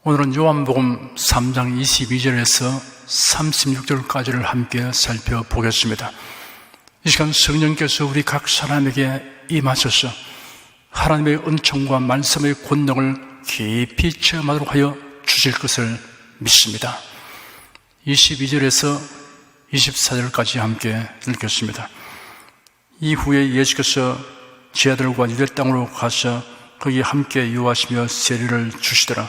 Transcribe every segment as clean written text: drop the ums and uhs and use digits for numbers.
오늘은 요한복음 3장 22절에서 36절까지를 함께 살펴보겠습니다. 이 시간 성령께서 우리 각 사람에게 임하셔서 하나님의 은총과 말씀의 권능을 깊이 체험하도록 하여 주실 것을 믿습니다. 22절에서 24절까지 함께 읽겠습니다. 이후에 예수께서 제 아들과 유대 땅으로 가서 거기 함께 유하시며 세례를 주시더라.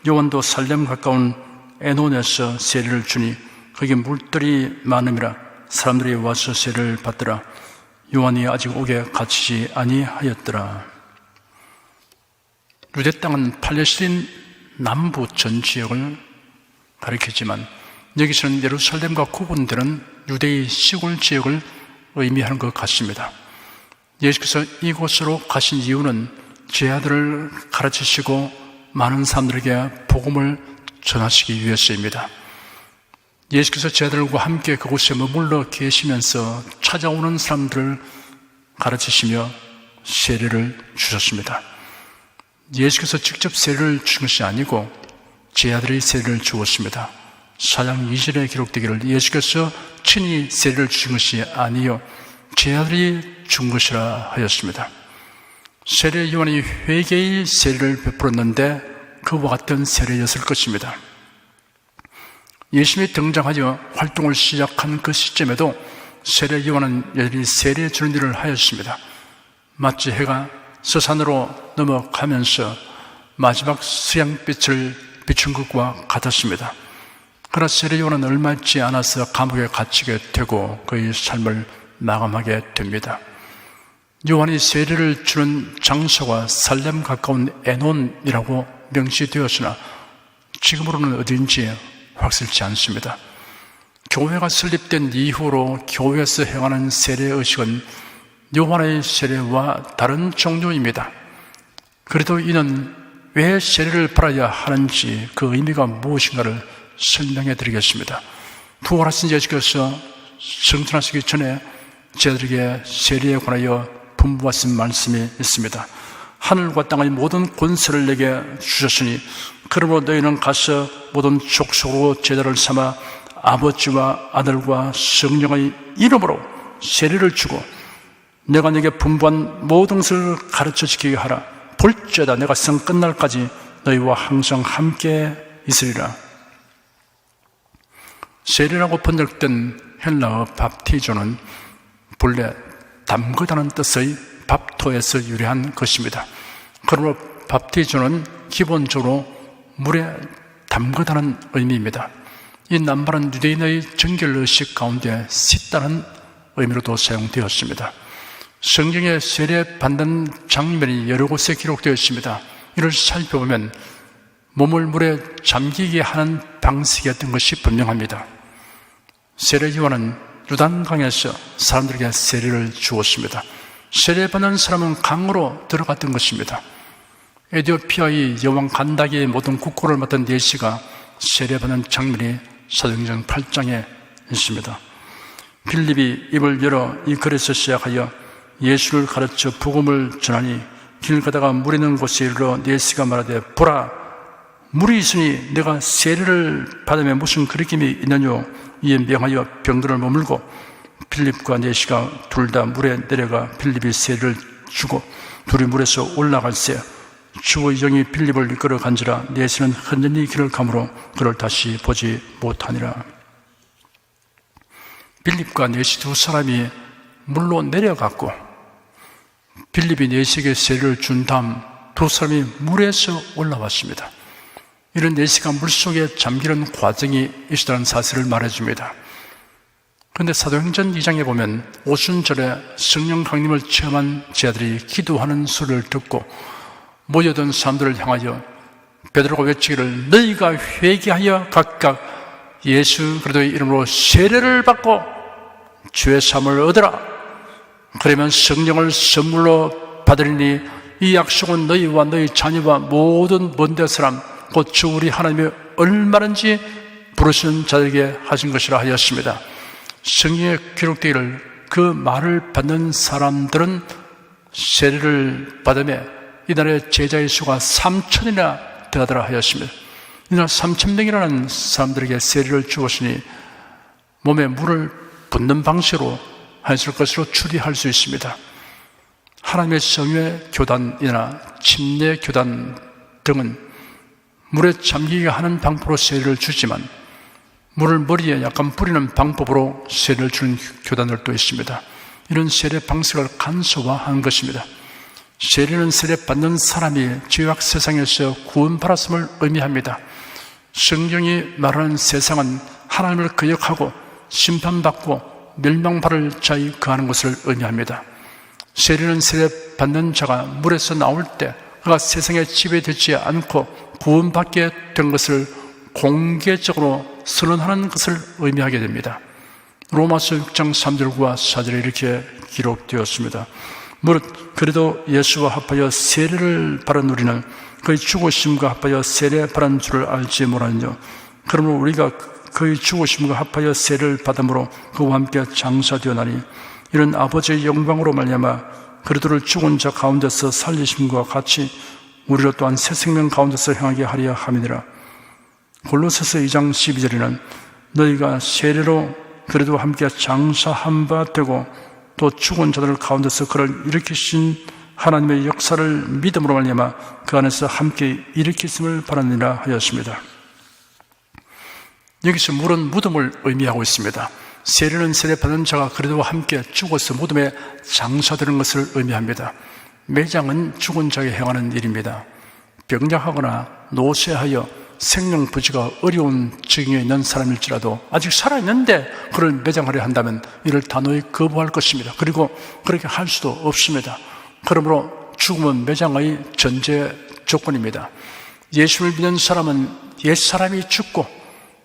요한도 살렘 가까운 에논에서 세례를 주니 거기 물들이 많음이라 사람들이 와서 세례를 받더라. 요한이 아직 옥에 갇히지 아니하였더라. 유대 땅은 팔레스틴 남부 전 지역을 가리키지만 여기서는 예루살렘과 구분되는 유대의 시골 지역을 의미하는 것 같습니다. 예수께서 이곳으로 가신 이유는 제 아들을 가르치시고 많은 사람들에게 복음을 전하시기 위해서입니다. 예수께서 제 아들과 함께 그곳에 머물러 계시면서 찾아오는 사람들을 가르치시며 세례를 주셨습니다. 예수께서 직접 세례를 주신 것이 아니고 제 아들이 세례를 주었습니다. 4장 2절에 기록되기를 예수께서 친히 세례를 주신 것이 아니요 제 아들이 준 것이라 하였습니다. 세례 요한이 회개의 세례를 베풀었는데 그와 같은 세례였을 것입니다. 예수님이 등장하여 활동을 시작한 그 시점에도 세례 요한은 여전히 세례 주는 일을 하였습니다. 마치 해가 서산으로 넘어가면서 마지막 수양빛을 비춘 것과 같았습니다. 그러나 세례 요한은 얼마 있지 않아서 감옥에 갇히게 되고 그의 삶을 마감하게 됩니다. 요한이 세례를 주는 장소가 살렘 가까운 에논이라고 명시되었으나 지금으로는 어디인지 확실치 않습니다. 교회가 설립된 이후로 교회에서 행하는 세례의식은 요한의 세례와 다른 종류입니다. 그래도 이는 왜 세례를 받아야 하는지 그 의미가 무엇인가를 설명해 드리겠습니다. 부활하신 예수께서 승천하시기 전에 저희들에게 세례에 관하여 분부하신 말씀이 있습니다. 하늘과 땅의 모든 권세를 내게 주셨으니 그러므로 너희는 가서 모든 족속으로 제자를 삼아 아버지와 아들과 성령의 이름으로 세례를 주고 내가 네게 분부한 모든 것을 가르쳐 지키게 하라. 볼지어다 내가 성 끝날까지 너희와 항상 함께 있으리라. 세례라고 번역된 헬라어 밥티조는 본래 담그다는 뜻의 밥토에서 유래한 것입니다. 그러므로 밥티조는 기본적으로 물에 담그다는 의미입니다. 이 낱말은 유대인의 정결의식 가운데 씻다는 의미로도 사용되었습니다. 성경에 세례 받는 장면이 여러 곳에 기록되어 있습니다. 이를 살펴보면 몸을 물에 잠기게 하는 방식이었던 것이 분명합니다. 세례 요한은 요단강에서 사람들에게 세례를 주었습니다. 세례받는 사람은 강으로 들어갔던 것입니다. 에티오피아의 여왕 간다기의 모든 국고를 맡은 예시가 세례받는 장면이 사도행전 8장에 있습니다. 빌립이 입을 열어 이 글에서 시작하여 예수를 가르쳐 복음을 전하니 길 가다가 물 있는 곳에 이르러 예수가 말하되 보라 물이 있으니 내가 세례를 받으면 무슨 거리낌이 있느뇨. 이에 명하여 병들을 머물고 빌립과 네시가 둘 다 물에 내려가 빌립이 세례를 주고 둘이 물에서 올라갈새 주의 영이 빌립을 이끌어 간지라 네시는 흔히 길을 가므로 그를 다시 보지 못하니라. 빌립과 네시 두 사람이 물로 내려갔고 빌립이 네시에게 세례를 준 다음 두 사람이 물에서 올라왔습니다. 이런 네시가 물속에 잠기는 과정이 있었다는 사실을 말해줍니다. 그런데 사도행전 2장에 보면 오순절에 성령 강림을 체험한 제자들이 기도하는 소리를 듣고 모여든 사람들을 향하여 베드로가 외치기를 너희가 회개하여 각각 예수 그리스도의 이름으로 세례를 받고 죄 사함을 얻으라. 그러면 성령을 선물로 받으리니 이 약속은 너희와 너희 자녀와 모든 먼데 사람 곧 주 우리 하나님이 얼마든지 부르시는 자들에게 하신 것이라 하였습니다. 성경에 기록되기를 그 말을 받는 사람들은 세례를 받으며 이날의 제자의 수가 3,000이나 되하더라 하였습니다. 이날 3,000명이라는 사람들에게 세례를 주었으니 몸에 물을 붓는 방식으로 하였을 것으로 추리할 수 있습니다. 하나님의 성회 교단이나 침례 교단 등은 물에 잠기게 하는 방법으로 세례를 주지만 물을 머리에 약간 뿌리는 방법으로 세례를 주는 교단들도 있습니다. 이런 세례 방식을 간소화한 것입니다. 세례는 세례 받는 사람이 죄악 세상에서 구원받았음을 의미합니다. 성경이 말하는 세상은 하나님을 거역하고 심판받고 멸망받을 자에 거하는 것을 의미합니다. 세례는 세례 받는 자가 물에서 나올 때 그가 세상에 지배되지 않고 구원받게 된 것을 공개적으로 선언하는 것을 의미하게 됩니다. 로마서 6장 3절과 4절에 이렇게 기록되었습니다. 무릇 그래도 예수와 합하여 세례를 받은 우리는 그의 죽으심과 합하여 세례 받은 줄을 알지 못하느냐. 그러므로 우리가 그의 죽으심과 합하여 세례를 받음으로 그와 함께 장사되었나니 이런 아버지의 영광으로 말미암아 그리스도를 죽은 자 가운데서 살리심과 같이 우리로 또한 새 생명 가운데서 행하게 하려 함이니라. 골로새서 2장 12절에는 너희가 세례로 그리스도와 함께 장사한 바 되고 또 죽은 자들 가운데서 그를 일으키신 하나님의 역사를 믿음으로 말미암아 그 안에서 함께 일으키심을 바라느니라 하였습니다. 여기서 물은 무덤을 의미하고 있습니다. 세례는 세례 받은 자가 그리스도와 함께 죽어서 무덤에 장사되는 것을 의미합니다. 매장은 죽은 자에게 행하는 일입니다. 병약하거나 노쇠하여 생명 부지가 어려운 지경에 있는 사람일지라도 아직 살아있는데 그를 매장하려 한다면 이를 단호히 거부할 것입니다. 그리고 그렇게 할 수도 없습니다. 그러므로 죽음은 매장의 전제 조건입니다. 예수를 믿는 사람은 옛사람이 죽고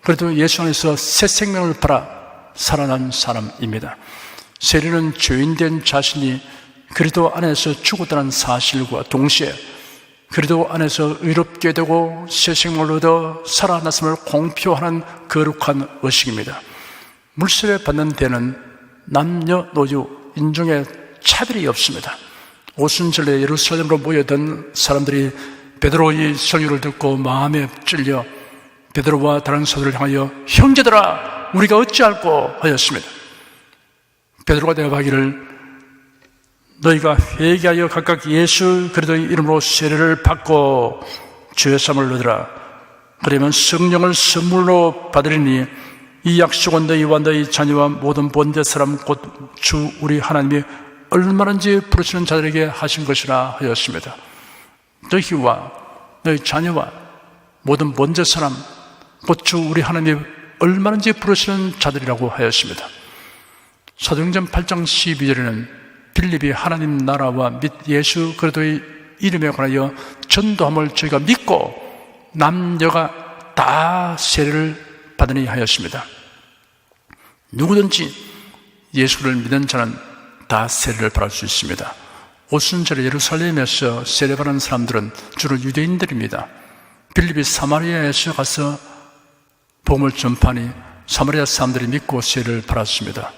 그래도 예수 안에서 새 생명을 받아 살아난 사람입니다. 세례는 죄인된 자신이 그리스도 안에서 죽었다는 사실과 동시에 그리스도 안에서 의롭게 되고 새 생명을 얻어 살아났음을 공표하는 거룩한 의식입니다. 물세례 받는 데는 남녀노소 인종의 차별이 없습니다. 오순절에 예루살렘으로 모여든 사람들이 베드로의 설교를 듣고 마음에 찔려 베드로와 다른 사도를 향하여 형제들아 우리가 어찌할꼬 하였습니다. 베드로가 대답하기를 너희가 회개하여 각각 예수 그리스도의 이름으로 세례를 받고 죄사함을 얻으라. 그러면 성령을 선물로 받으리니 이 약속은 너희와 너희 자녀와 모든 본대 사람 곧 주 우리 하나님이 얼마든지 부르시는 자들에게 하신 것이라 하였습니다. 너희와 너희 자녀와 모든 본대 사람 곧 주 우리 하나님이 얼마든지 부르시는 자들이라고 하였습니다. 사도행전 8장 12절에는 빌립이 하나님 나라와 및 예수 그리스도의 이름에 관하여 전도함을 저희가 믿고 남녀가 다 세례를 받으니 하였습니다. 누구든지 예수를 믿는 자는 다 세례를 받을 수 있습니다. 오순절에 예루살렘에서 세례받은 사람들은 주로 유대인들입니다. 빌립이 사마리아에서 가서 복음을 전파하니 사마리아 사람들이 믿고 세례를 받았습니다.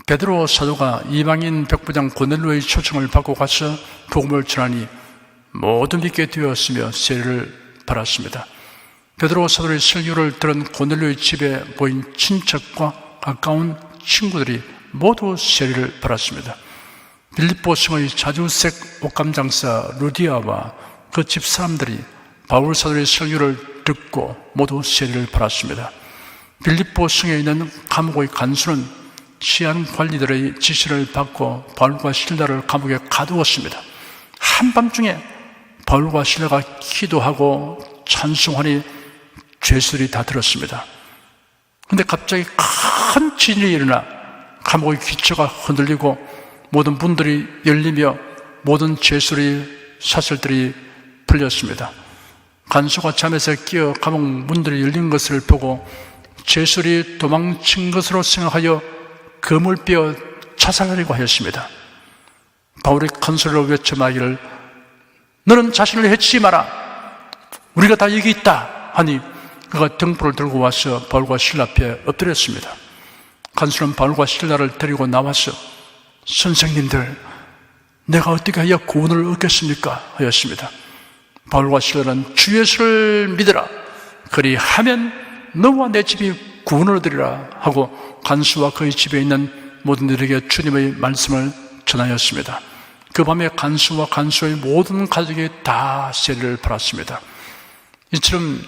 베드로 사도가 이방인 백부장 고넬료의 초청을 받고 가서 복음을 전하니 모두 믿게 되었으며 세례를 받았습니다. 베드로 사도의 설교를 들은 고넬료의 집에 모인 친척과 가까운 친구들이 모두 세례를 받았습니다. 빌립보 성의 자주색 옷감장사 루디아와 그 집 사람들이 바울 사도의 설교를 듣고 모두 세례를 받았습니다. 빌립보 성에 있는 감옥의 간수는 치안 관리들의 지시를 받고 바울과 실라를 감옥에 가두었습니다. 한밤중에 바울과 실라가 기도하고 찬송하니 죄수들이 다 들었습니다. 그런데 갑자기 큰 지진이 일어나 감옥의 기초가 흔들리고 모든 문들이 열리며 모든 죄수들의 사슬들이 풀렸습니다. 간수가 잠에서 깨어 감옥 문들이 열린 것을 보고 죄수들이 도망친 것으로 생각하여 금을 빼어 자살하려고 하였습니다. 바울이 큰 소리로 외쳐 말하기를 너는 자신을 해치지 마라. 우리가 다 여기 있다 하니 그가 등불을 들고 와서 바울과 실라 앞에 엎드렸습니다. 간수는 바울과 실라를 데리고 나와서 선생님들 내가 어떻게 하여 구원을 얻겠습니까? 하였습니다. 바울과 실라는 주 예수를 믿으라. 그리하면 너와 내 집이 구원을 얻으리라 하고 간수와 그의 집에 있는 모든 이들에게 주님의 말씀을 전하였습니다. 그 밤에 간수와 간수의 모든 가족이 다 세례를 받았습니다. 이처럼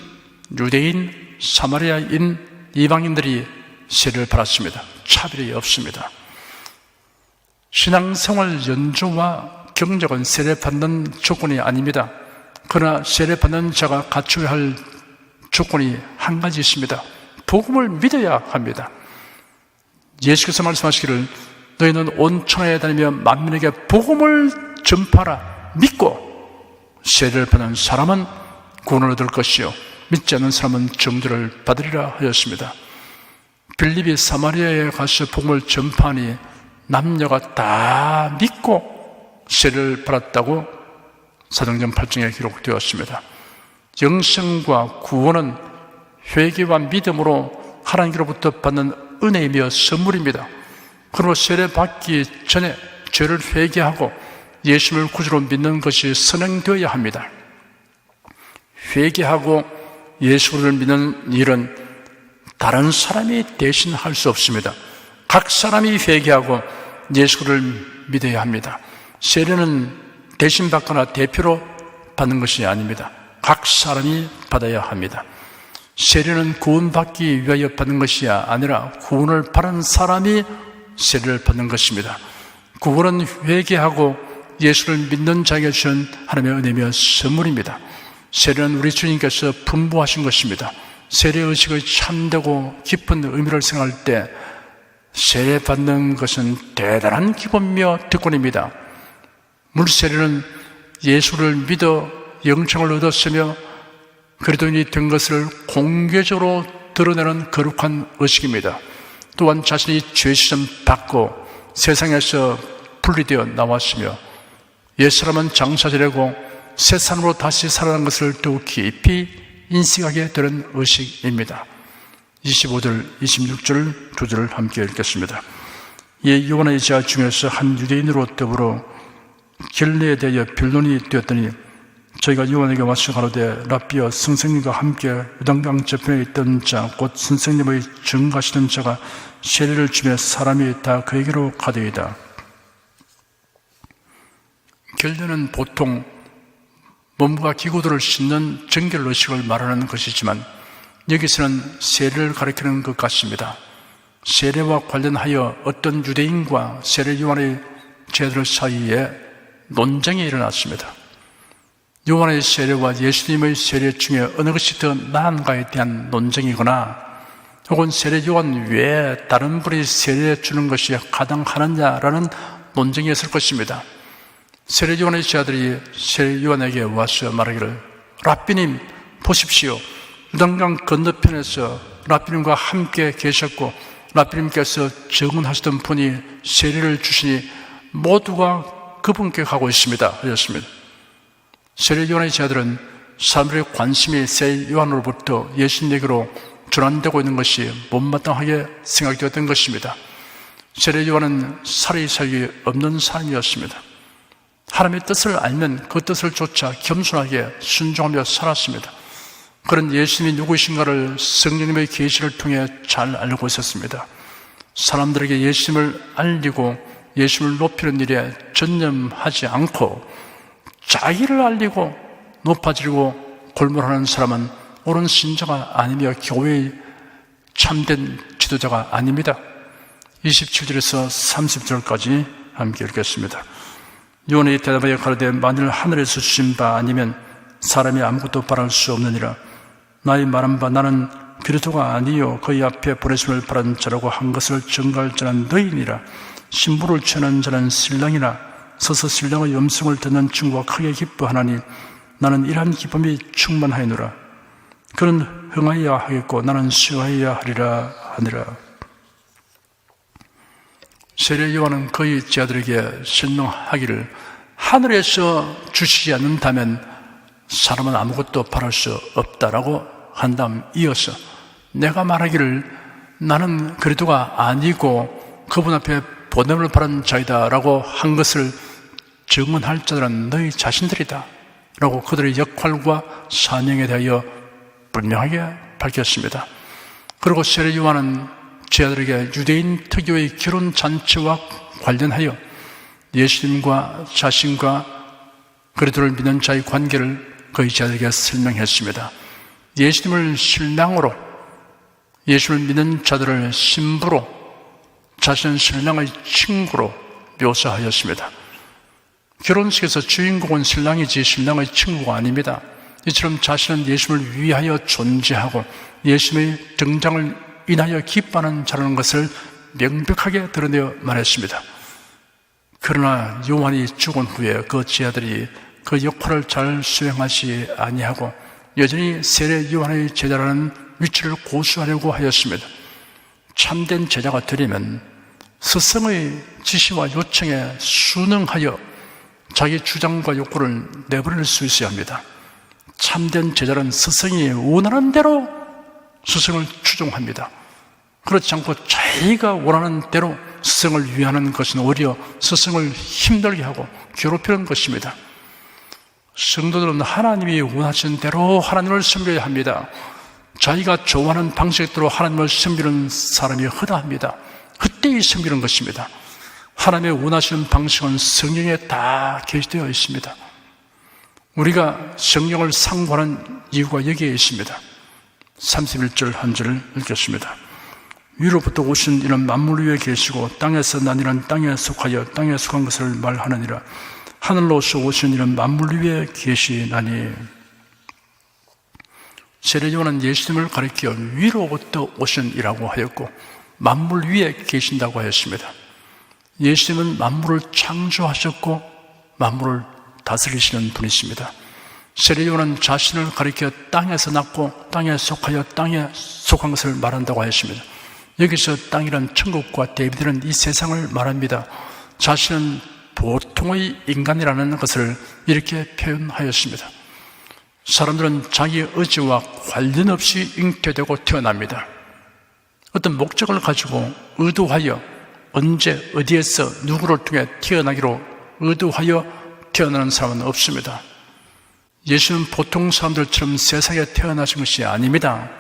유대인, 사마리아인, 이방인들이 세례를 받았습니다. 차별이 없습니다. 신앙생활 연주와 경력은 세례받는 조건이 아닙니다. 그러나 세례받는 자가 갖춰야 할 조건이 한 가지 있습니다. 복음을 믿어야 합니다. 예수께서 말씀하시기를 너희는 온 천하에 다니며 만민에게 복음을 전파하라. 믿고 세례를 받는 사람은 구원을 얻을 것이요 믿지 않는 사람은 정죄를 받으리라 하였습니다. 빌립이 사마리아에 가서 복음을 전파하니 남녀가 다 믿고 세례를 받았다고 사도행전 8장에 기록되었습니다. 영생과 구원은 회개와 믿음으로 하나님께로부터 받는 은혜이며 선물입니다. 그러므로 세례 받기 전에 죄를 회개하고 예수님을 구주로 믿는 것이 선행되어야 합니다. 회개하고 예수를 믿는 일은 다른 사람이 대신 할 수 없습니다. 각 사람이 회개하고 예수를 믿어야 합니다. 세례는 대신 받거나 대표로 받는 것이 아닙니다. 각 사람이 받아야 합니다. 세례는 구원받기 위하여 받는 것이 아니라 구원을 받은 사람이 세례를 받는 것입니다. 구원은 회개하고 예수를 믿는 자에게 주신 하나님의 은혜며 선물입니다. 세례는 우리 주님께서 분부하신 것입니다. 세례의식의 참되고 깊은 의미를 생각할 때 세례받는 것은 대단한 기쁨이며 특권입니다. 물세례는 예수를 믿어 영생을 얻었으며 그리스도인이 된 것을 공개적으로 드러내는 거룩한 의식입니다. 또한 자신이 죄시름 받고 세상에서 분리되어 나왔으며 옛사람은 장사지내고 새 사람으로 다시 살아난 것을 더욱 깊이 인식하게 되는 의식입니다. 25절, 26절 두 절을 함께 읽겠습니다. 예, 요한의 제자 중에서 한 유대인으로 더불어 결례에 대하여 변론이 되었더니 저희가 요한에게 와서 가로되 랍비여 선생님과 함께 요단강 저편에 있던 자 곧 선생님의 증거하시던 자가 세례를 주며 사람이 다 그에게로 가되이다. 결례는 보통 몸과 기구들을 씻는 정결 의식을 말하는 것이지만 여기서는 세례를 가리키는 것 같습니다. 세례와 관련하여 어떤 유대인과 세례 요한의 제자들 사이에 논쟁이 일어났습니다. 요한의 세례와 예수님의 세례 중에 어느 것이 더 나은가에 대한 논쟁이거나 혹은 세례 요한 외에 다른 분이 세례 주는 것이 가당하느냐라는 논쟁이었을 것입니다. 세례 요한의 제자들이 세례 요한에게 와서 말하기를 랍비님 보십시오. 요단강 건너편에서 랍비님과 함께 계셨고 랍비님께서 증언하시던 분이 세례를 주시니 모두가 그분께 가고 있습니다 하셨습니다. 세례 요한의 제자들은 사람들의 관심이 세례 요한으로부터 예수님에게로 전환되고 있는 것이 못마땅하게 생각되었던 것입니다. 세례 요한은 사리사욕이 없는 사람이었습니다. 하나님의 뜻을 알면 그 뜻을 쫓아 겸손하게 순종하며 살았습니다. 그런 예수님이 누구이신가를 성령님의 계시를 통해 잘 알고 있었습니다. 사람들에게 예수님을 알리고 예수님을 높이는 일에 전념하지 않고 자기를 알리고 높아지려고 골몰하는 사람은 옳은 신자가 아니며 교회의 참된 지도자가 아닙니다. 27절에서 30절까지 함께 읽겠습니다. 요한이 대답하여 가로되 만일 하늘에서 주신 바 아니면 사람이 아무것도 바랄 수 없느니라. 나의 말한 바 나는 그리스도가 아니요 그의 앞에 보내심을 바란 자라고 한 것을 증거할 자는 너희니라. 신부를 취하는 자는 신랑이나 서서 신랑의 음성을 듣는 친구가 크게 기뻐하나니 나는 이러한 기쁨이 충만하여노라. 그는 흥하여야 하겠고 나는 수여하여야 하리라 하니라. 세례 요한은 그의 제자들에게 설명하기를 하늘에서 주시지 않는다면 사람은 아무것도 바랄 수 없다라고 한 다음 이어서 내가 말하기를 나는 그리스도가 아니고 그분 앞에 보냄을 바란 자이다 라고 한 것을 증언할 자들은 너희 자신들이다 라고 그들의 역할과 사명에 대하여 분명하게 밝혔습니다. 그리고 세례 요한은 제자들에게 유대인 특유의 결혼 잔치와 관련하여 예수님과 자신과 그리스도를 믿는 자의 관계를 그의 제자들에게 설명했습니다. 예수님을 신랑으로, 예수를 믿는 자들을 신부로, 자신은 신랑의 친구로 묘사하였습니다. 결혼식에서 주인공은 신랑이지 신랑의 친구가 아닙니다. 이처럼 자신은 예수님을 위하여 존재하고 예수님의 등장을 인하여 기뻐하는 자라는 것을 명백하게 드러내어 말했습니다. 그러나 요한이 죽은 후에 그 제자들이 그 역할을 잘 수행하지 아니하고 여전히 세례 요한의 제자라는 위치를 고수하려고 하였습니다. 참된 제자가 되려면 스승의 지시와 요청에 순응하여 자기 주장과 욕구를 내버릴 수 있어야 합니다. 참된 제자는 스승이 원하는 대로 스승을 추종합니다. 그렇지 않고 자기가 원하는 대로 스승을 위하는 것은 오히려 스승을 힘들게 하고 괴롭히는 것입니다. 성도들은 하나님이 원하시는 대로 하나님을 섬겨야 합니다. 자기가 좋아하는 방식대로 하나님을 섬기는 사람이 허다합니다. 헛되이 섬기는 것입니다. 하나님의 원하시는 방식은 성경에 다 게시되어 있습니다. 우리가 성경을 상고하는 이유가 여기에 있습니다. 31절 한 절을 읽겠습니다. 위로부터 오신 이는 만물 위에 계시고 땅에서 난 이는 땅에 속하여 땅에 속한 것을 말하느니라. 하늘로서 오신 이는 만물 위에 계시나니. 세례 요한은 예수님을 가리켜 위로부터 오신 이라고 하였고 만물 위에 계신다고 하였습니다. 예수님은 만물을 창조하셨고 만물을 다스리시는 분이십니다. 세례 요한은 자신을 가리켜 땅에서 났고 땅에 속하여 땅에 속한 것을 말한다고 하였습니다. 여기서 땅이란 천국과 대비되는 이 세상을 말합니다. 자신은 보통의 인간이라는 것을 이렇게 표현하였습니다. 사람들은 자기 의지와 관련 없이 잉태되고 태어납니다. 어떤 목적을 가지고 의도하여 언제 어디에서 누구를 통해 태어나기로 의도하여 태어나는 사람은 없습니다. 예수는 보통 사람들처럼 세상에 태어나신 것이 아닙니다.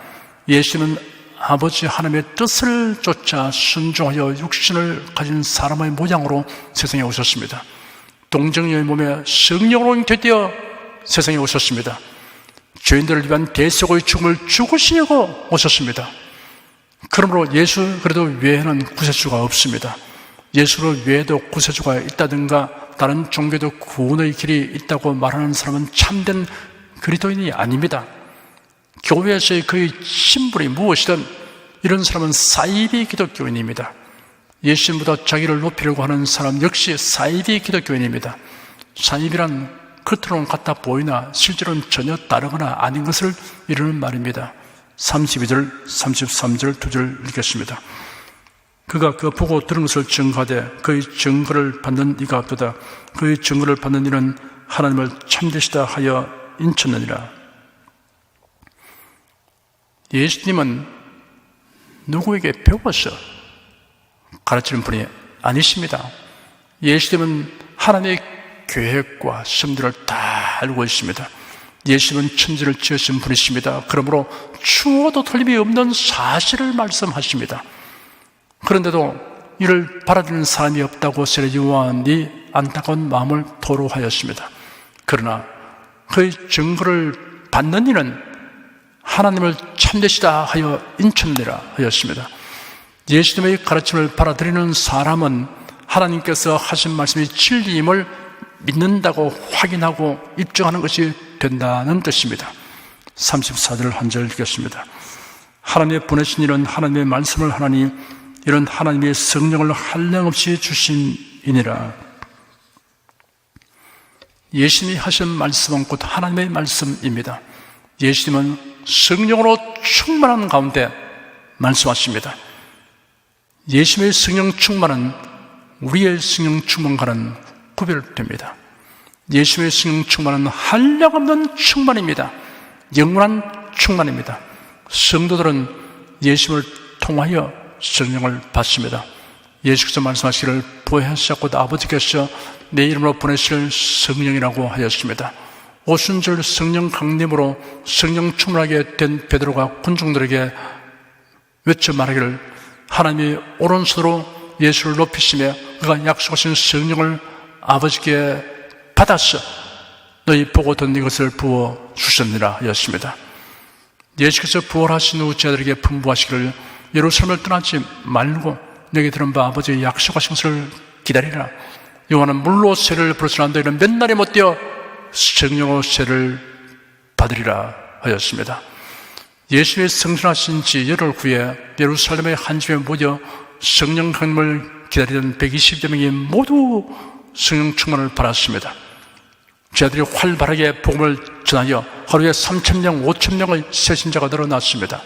예수는 아버지 하나님의 뜻을 쫓아 순종하여 육신을 가진 사람의 모양으로 세상에 오셨습니다. 동정녀의 몸에 성령으로 잉태되어 세상에 오셨습니다. 죄인들을 위한 대속의 죽음을 죽으시려고 오셨습니다. 그러므로 예수 그래도 외에는 구세주가 없습니다. 예수로 외에도 구세주가 있다든가 다른 종교도 구원의 길이 있다고 말하는 사람은 참된 그리스도인이 아닙니다. 교회에서의 그의 신분이 무엇이든 이런 사람은 사이비 기독교인입니다. 예수님보다 자기를 높이려고 하는 사람 역시 사이비 기독교인입니다. 사이비란 겉으로는 같아 보이나 실제로는 전혀 다르거나 아닌 것을 이루는 말입니다. 32절, 33절 두 절 읽겠습니다. 그가 그 보고 들은 것을 증거하되 그의 증거를 받는 이가 없도다. 그의 증거를 받는 이는 하나님을 참되시다 하여 인쳤느니라. 예수님은 누구에게 배워서 가르치는 분이 아니십니다. 예수님은 하나님의 계획과 섭리를 다 알고 있습니다. 예수님은 천지를 지으신 분이십니다. 그러므로 추워도 틀림이 없는 사실을 말씀하십니다. 그런데도 이를 받아들이는 사람이 없다고 세례 요한이 안타까운 마음을 토로하였습니다. 그러나 그의 증거를 받는 이는 하나님을 참되시다 하여 인쳤느니라 하였습니다. 예수님의 가르침을 받아들이는 사람은 하나님께서 하신 말씀이 진리임을 믿는다고 확인하고 입증하는 것이 된다는 뜻입니다. 34절 한 절 읽겠습니다. 하나님의 보내신 이는 하나님의 말씀을 하나니 이런 하나님의 성령을 한량없이 주신 이니라. 예수님이 하신 말씀은 곧 하나님의 말씀입니다. 예수님은 성령으로 충만한 가운데 말씀하십니다. 예수님의 성령 충만은 우리의 성령 충만과는 구별됩니다. 예수님의 성령 충만은 한량없는 충만입니다. 영원한 충만입니다. 성도들은 예수님을 통하여 성령을 받습니다. 예수께서 말씀하시기를 보혜하셨고 아버지께서 내 이름으로 보내실 성령이라고 하였습니다. 오순절 성령 강림으로 성령 충만하게 된 베드로가 군중들에게 외쳐 말하기를 하나님이 오른손으로 예수를 높이시며 그가 약속하신 성령을 아버지께 받았어 너희 보고 듣는 이것을 부어 주셨느라 하였습니다. 예수께서 부활하신 후 제자들에게 분부하시기를 예루살렘을 떠나지 말고 너에게 들은 바 아버지의 약속하신 것을 기다리라. 요한은 물로 세를 부르시나 너희는 몇 날이 못 되어 성령으로 세를 받으리라 하였습니다. 예수의 승천하신 지 열흘 후에 예루살렘의 한 집에 모여 성령 강림을 기다리던 120여 명이 모두 성령 충만을 받았습니다. 제자들이 활발하게 복음을 전하여 하루에 3,000명, 5,000명의 새신자가 늘어났습니다.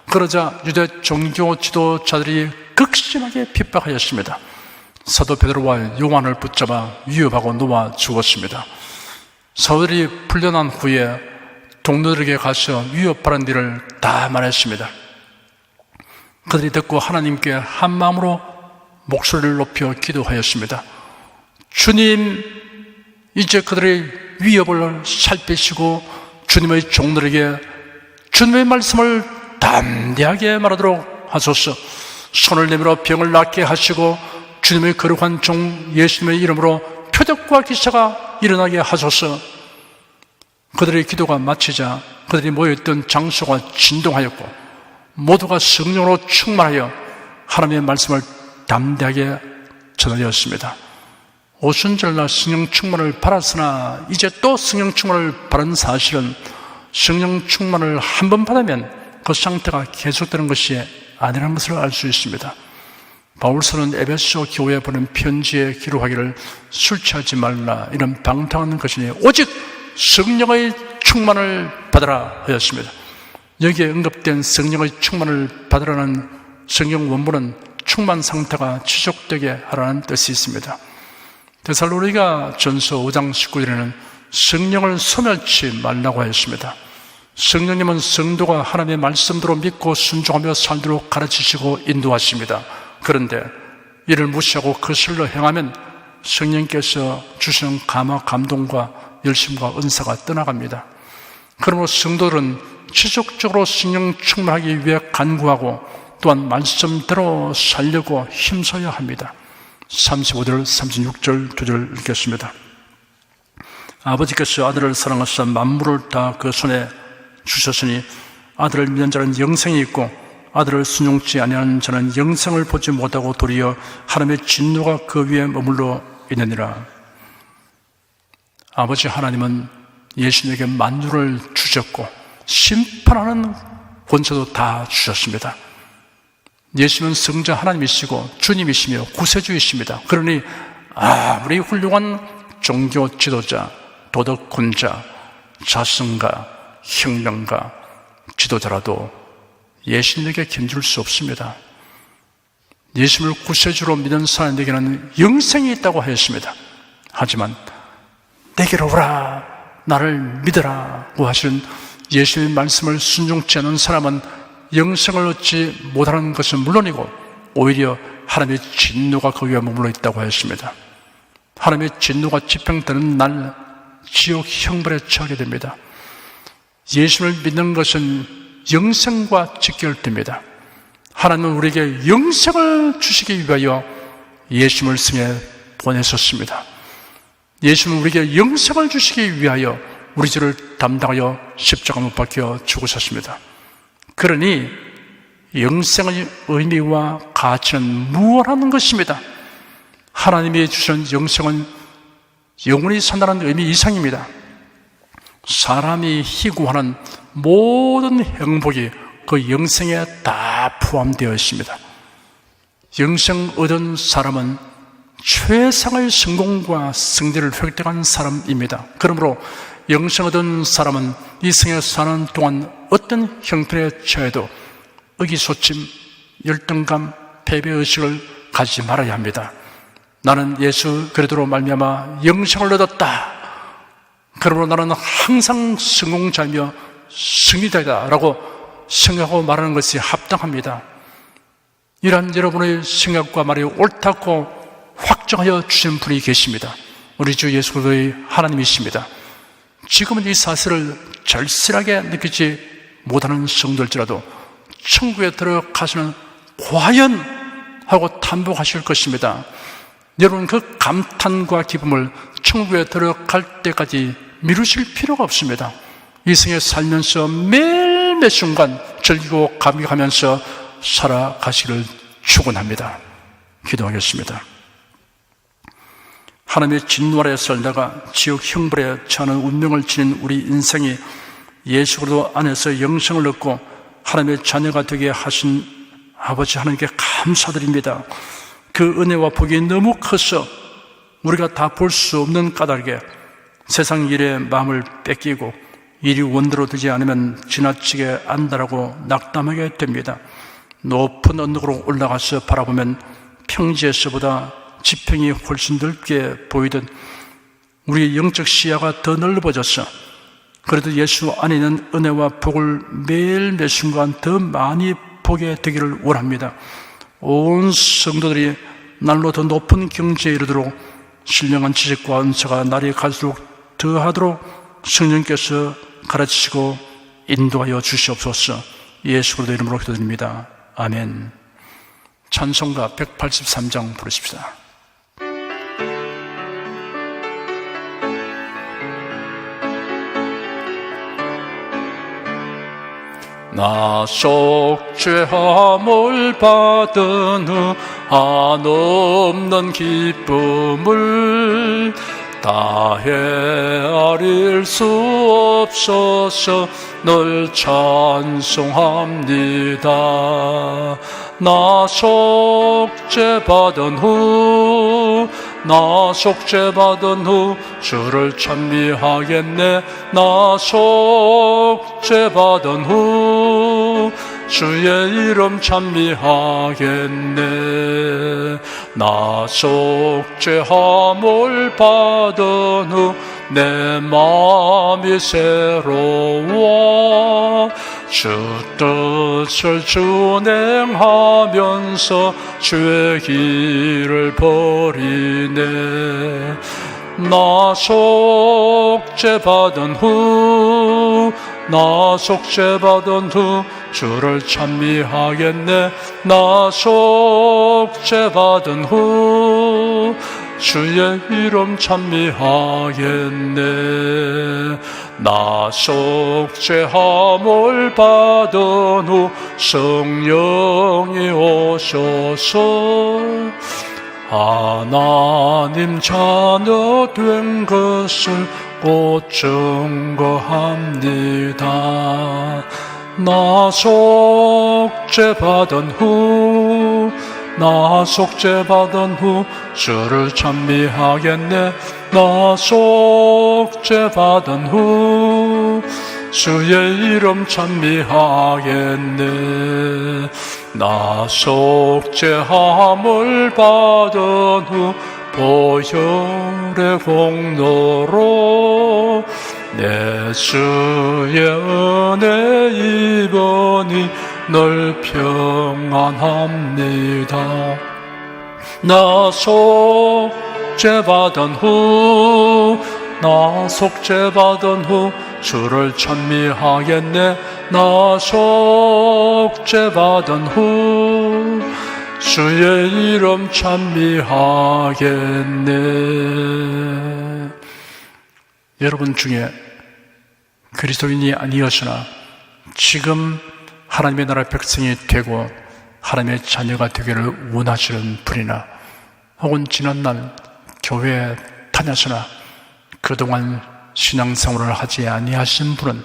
그러자 유대 종교 지도자들이 극심하게 핍박하였습니다. 사도 베드로와 요한을 붙잡아 위협하고 놓아 죽었습니다. 사도들이 풀려난 후에 동료들에게 가서 위협하는 일을 다 말했습니다. 그들이 듣고 하나님께 한 마음으로 목소리를 높여 기도하였습니다. 주님, 이제 그들의 위협을 살피시고 주님의 종들에게 주님의 말씀을 담대하게 말하도록 하소서. 손을 내밀어 병을 낫게 하시고 주님의 거룩한 종 예수님의 이름으로 표적과 기사가 일어나게 하소서. 그들의 기도가 마치자 그들이 모여있던 장소가 진동하였고 모두가 성령으로 충만하여 하나님의 말씀을 담대하게 전하였습니다. 오순절날 성령 충만을 받았으나 이제 또 성령 충만을 받은 사실은 성령 충만을 한 번 받으면 그 상태가 계속되는 것이 아니라는 것을 알 수 있습니다. 바울서는 에베소 교회에 보낸 편지에 기록하기를 술 취하지 말라 이런 방탕한 것이니 오직 성령의 충만을 받으라 하였습니다. 여기에 언급된 성령의 충만을 받으라는 성경 원문은 충만 상태가 지속되게 하라는 뜻이 있습니다. 데살로니가 전서 5장 19절에는 성령을 소멸치 말라고 하였습니다. 성령님은 성도가 하나님의 말씀대로 믿고 순종하며 살도록 가르치시고 인도하십니다. 그런데 이를 무시하고 거슬러 행하면 성령께서 주시는 감화, 감동과 열심과 은사가 떠나갑니다. 그러므로 성도들은 지속적으로 성령 충만하기 위해 간구하고 또한 말씀대로 살려고 힘써야 합니다. 35절, 36절, 2절 읽겠습니다. 아버지께서 아들을 사랑하사 만물을 다 그 손에 주셨으니 아들을 믿는 자는 영생이 있고 아들을 순종치 아니하는 자는 영생을 보지 못하고 도리어 하나님의 진노가 그 위에 머물러 있느니라. 아버지 하나님은 예수님에게 만유를 주셨고 심판하는 권세도 다 주셨습니다. 예수는 성자 하나님이시고 주님이시며 구세주이십니다. 그러니 아무리 훌륭한 종교 지도자, 도덕군자, 자승가, 혁명가, 지도자라도 예수님에게 견줄 수 없습니다. 예수님을 구세주로 믿는 사람에게는 영생이 있다고 하였습니다. 하지만 내게로 오라, 나를 믿으라고 하시는 예수님의 말씀을 순종치 않은 사람은 영생을 얻지 못하는 것은 물론이고 오히려 하나님의 진노가 그 위에 머물러 있다고 하였습니다. 하나님의 진노가 집행되는 날 지옥 형벌에 처하게 됩니다. 예수를 믿는 것은 영생과 직결됩니다. 하나님은 우리에게 영생을 주시기 위하여 예수님을 승에 보내셨습니다. 예수님은 우리에게 영생을 주시기 위하여 우리 죄를 담당하여 십자가 못 박혀 죽으셨습니다. 그러니 영생의 의미와 가치는 무한한 것입니다. 하나님이 주신 영생은 영원히 산다는 의미 이상입니다. 사람이 희구하는 모든 행복이 그 영생에 다 포함되어 있습니다. 영생 얻은 사람은 최상의 성공과 승리를 획득한 사람입니다. 그러므로 영생 얻은 사람은 이 생에 사는 동안 어떤 형편에 처해도 의기소침, 열등감, 패배의식을 가지지 말아야 합니다. 나는 예수 그리스도로 말미암아 영생을 얻었다. 그러므로 나는 항상 성공자이며 승리자이다 라고 생각하고 말하는 것이 합당합니다. 이러한 여러분의 생각과 말이 옳다고 확정하여 주신 분이 계십니다. 우리 주 예수 그리스도의 하나님이십니다. 지금은 이 사실을 절실하게 느끼지 못하는 성도일지라도 천국에 들어가시는 과연 하고 탐복하실 것입니다. 여러분, 그 감탄과 기쁨을 천국에 들어갈 때까지 미루실 필요가 없습니다. 이 생에 살면서 매일 매 순간 즐기고 감격하면서 살아가시기를 축원합니다. 기도하겠습니다. 하나님의 진노 아래 살다가 지옥 형벌에 처하는 운명을 지닌 우리 인생이 예수 그리스도 안에서 영생을 얻고 하나님의 자녀가 되게 하신 아버지 하나님께 감사드립니다. 그 은혜와 복이 너무 커서 우리가 다 볼 수 없는 까닭에 세상 일에 마음을 뺏기고 일이 원대로 되지 않으면 지나치게 안다라고 낙담하게 됩니다. 높은 언덕으로 올라가서 바라보면 평지에서보다 지평이 훨씬 넓게 보이던 우리의 영적 시야가 더 넓어졌어. 그래도 예수 안에 있는 은혜와 복을 매일 매 순간 더 많이 보게 되기를 원합니다. 온 성도들이 날로 더 높은 경지에 이르도록 신령한 지식과 은사가 날이 갈수록 더하도록 성령께서 가르치시고 인도하여 주시옵소서. 예수 그리스도 이름으로 기도드립니다. 아멘. 찬송가 183장 부르십시다. 나 속죄함을 받은 후 한없는 기쁨을 다 헤아릴 수 없어서 널 찬송합니다. 나 속죄받은 후 주를 찬미하겠네. 나 속죄받은 후 주의 이름 찬미하겠네. 나 속죄함을 받은 후 내 마음이 새로워 주 뜻을 준행하면서 주의 길을 버리네. 나 속죄받은 후 주를 찬미하겠네. 나 속죄받은 후 주의 이름 찬미하겠네. 나 속죄함을 받은 후 성령이 오셔서 하나님 자녀 된 것을 곧 증거합니다. 나 속죄받은 후 주를 찬미하겠네. 나 속죄받은 후 주의 이름 찬미하겠네. 나 속죄함을 받은 후 보혈의 공로로 내 주의 은혜 입으니 늘 평안합니다. 나 속죄받은 후 주를 찬미하겠네. 나 속죄받은 후 주의 이름 찬미하겠네. 여러분 중에 그리스도인이 아니었으나 지금 하나님의 나라 백성이 되고 하나님의 자녀가 되기를 원하시는 분이나 혹은 지난날 교회에 다녔으나 그동안 신앙생활을 하지 아니하신 분은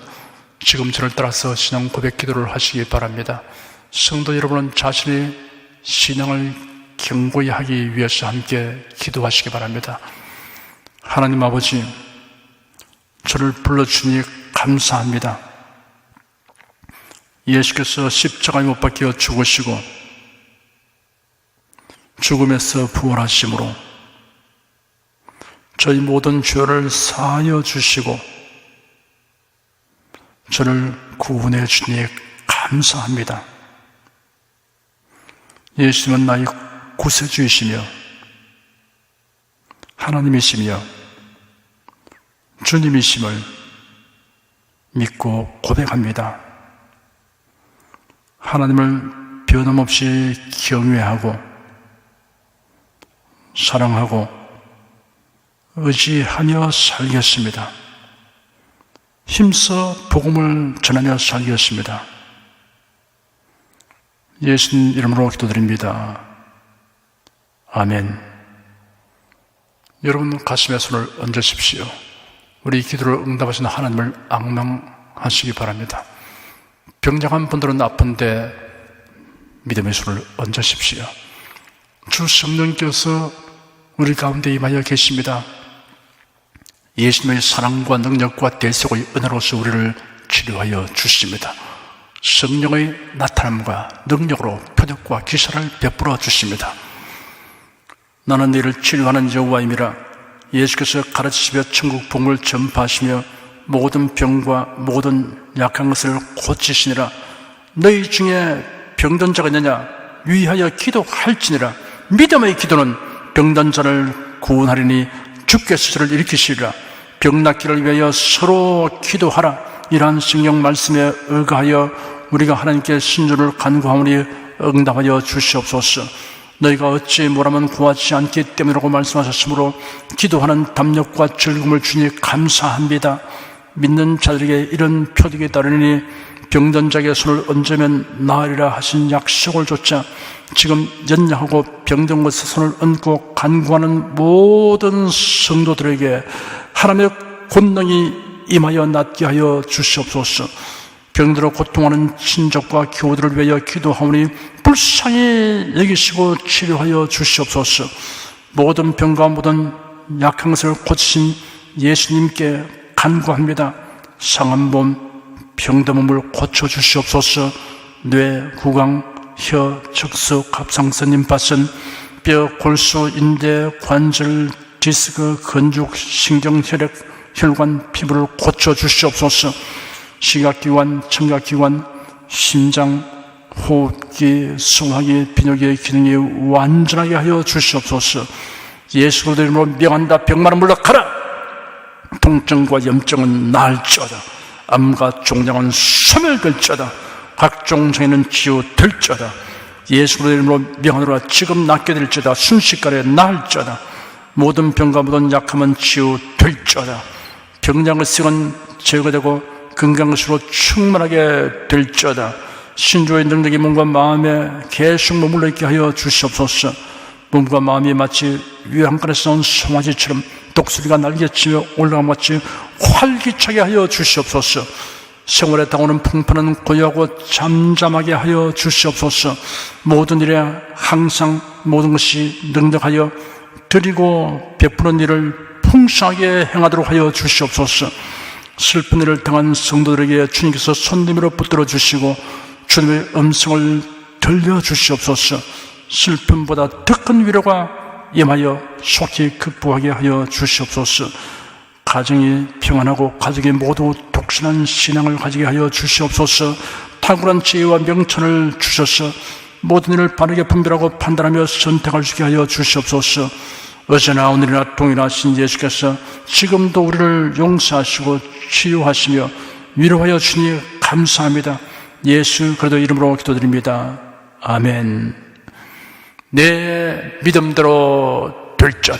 지금 저를 따라서 신앙 고백 기도를 하시기 바랍니다. 성도 여러분은 자신의 신앙을 견고히 하기 위해서 함께 기도하시기 바랍니다. 하나님 아버지, 저를 불러주니 감사합니다. 예수께서 십자가에 못 박혀 죽으시고 죽음에서 부활하심으로 저희 모든 죄를 사하여 주시고 저를 구원해 주니 감사합니다. 예수님은 나의 구세주이시며 하나님이시며 주님이심을 믿고 고백합니다. 하나님을 변함없이 경외하고 사랑하고 의지하며 살겠습니다. 힘써 복음을 전하며 살겠습니다. 예수님 이름으로 기도드립니다. 아멘. 여러분 가슴에 손을 얹으십시오. 우리 기도를 응답하시는 하나님을 앙망하시기 바랍니다. 병장한 분들은 아픈데 믿음의 손을 얹으십시오. 주 성령께서 우리 가운데 임하여 계십니다. 예수님의 사랑과 능력과 대속의 은혜로서 우리를 치료하여 주십니다. 성령의 나타남과 능력으로 표적과 기사를 베풀어 주십니다. 나는 너희를 치료하는 여호와임이라. 예수께서 가르치시며 천국 복음을 전파하시며 모든 병과 모든 약한 것을 고치시니라. 너희 중에 병든 자가 있느냐? 위하여 기도할지니라. 믿음의 기도는 병든 자를 구원하리니 주께서 저를 일으키시리라. 병낫기를 위하여 서로 기도하라. 이러한 성경 말씀에 의거하여 우리가 하나님께 신주를 간구하오니 응답하여 주시옵소서. 너희가 어찌 뭐라면 구하지 않기 때문이라고 말씀하셨으므로 기도하는 담력과 즐거움을 주니 감사합니다. 믿는 자들에게 이런 표적이 따르니 병든 자에게 손을 얹으면 나으리라 하신 약속을 좇아 지금 연약하고 병든 곳에 손을 얹고 간구하는 모든 성도들에게 하나님의 권능이 임하여 낫게 하여 주시옵소서. 병들어 고통하는 친족과 교우들을 위하여 기도하오니 불쌍히 여기시고 치료하여 주시옵소서. 모든 병과 모든 약한 것을 고치신 예수님께 간구합니다. 상한 몸, 병든 몸을 고쳐주시옵소서. 뇌, 구강, 혀, 척수, 갑상선, 임파선, 뼈, 골수, 인대, 관절, 디스크, 건축, 신경, 혈액, 혈관, 피부를 고쳐주시옵소서. 시각기관, 청각기관, 심장, 호흡기, 소화기, 비뇨기의 기능이 완전하게 하여 주시옵소서. 예수 그리스도의 이름으로 명한다. 병마는 물러가라. 통증과 염증은 나을지어다. 암과 종양은 소멸될지어다. 각종 장애는 치유될지어다. 예수 그리스도의 이름으로 명하노라. 지금 낫게 될지어다. 순식간에 나을지어다. 모든 병과 모든 약함은 치유될지어다. 병약의식은 제거되고 건강수로 충만하게 될지어다. 신조의 능력이 몸과 마음에 계속 머물러 있게 하여 주시옵소서. 몸과 마음이 마치 위안간에서 나온 송아지처럼 독수리가 날개치며 올라간 같이 활기차게 하여 주시옵소서. 생활에 당하는 풍파는 고요하고 잠잠하게 하여 주시옵소서. 모든 일에 항상 모든 것이 능력하여 드리고 베푸는 일을 풍성하게 행하도록 하여 주시옵소서. 슬픈 일을 당한 성도들에게 주님께서 손님으로 붙들어 주시고 주님의 음성을 들려주시옵소서. 슬픔보다 더 큰 위로가 임하여 속히 극복하게 하여 주시옵소서. 가정이 평안하고 가족이 모두 독신한 신앙을 가지게 하여 주시옵소서. 탁월한 지혜와 명철을 주셔서 모든 일을 바르게 분별하고 판단하며 선택할 수 있게 하여 주시옵소서. 어제나 오늘이나 동일하신 예수께서 지금도 우리를 용서하시고 치유하시며 위로하여 주니 감사합니다. 예수 그리스도 이름으로 기도드립니다. 아멘. 내 믿음대로 될지어다.